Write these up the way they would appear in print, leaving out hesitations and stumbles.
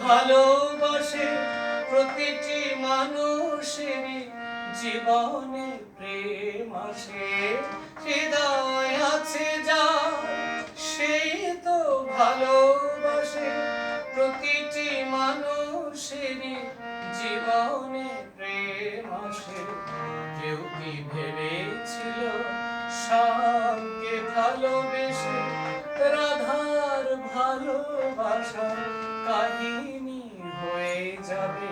ভালোবাসে প্রতিটি মানুষেরই জীবনে প্রেম আসে। হৃদয় আছে যার সেই তো ভালোবাসে প্রতিটি মানুষেরই জীবনে প্রেম আসে। কেউ কি ভেবেছিল শ্যামকে ভালোবেসে রাধার ভালোবাসা কাহিনী হয়ে যাবে।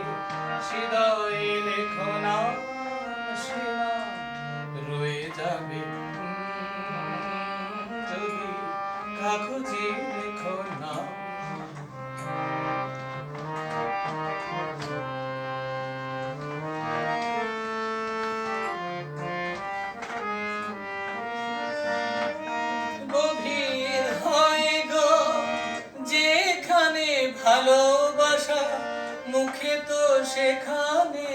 হৃদয়ে লেখো নাম, সে নাম রয়ে যাবে। যদি কাগজে লেখো নাম। গভীর হয় গো যেখানে ভালোবাসা, মুখে তো সেখানে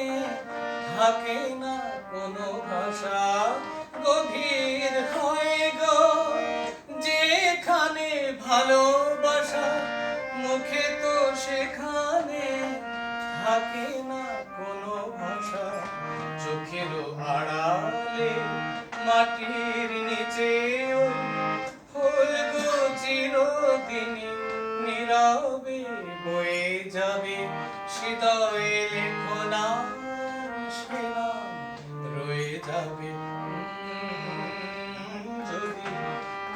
থাকে না কোনো ভাষা। গভীর হয় গো যেখানে ভালোবাসা, মুখে তো সেখানে থাকে না কোনো ভাষা। চোখেরও আড়ালে মাটির নিচে ফুলগো চিরদিনই নীরবে বয়ে যাবে। হৃদয়ে লেখো নাম, সে নাম রয়ে যাবে। যদি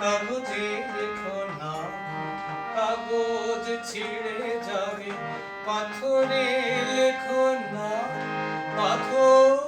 কাগজে লেখো নাম, কাগজ ছিঁড়ে যাবে। পাথরে লেখো নাম, পাথর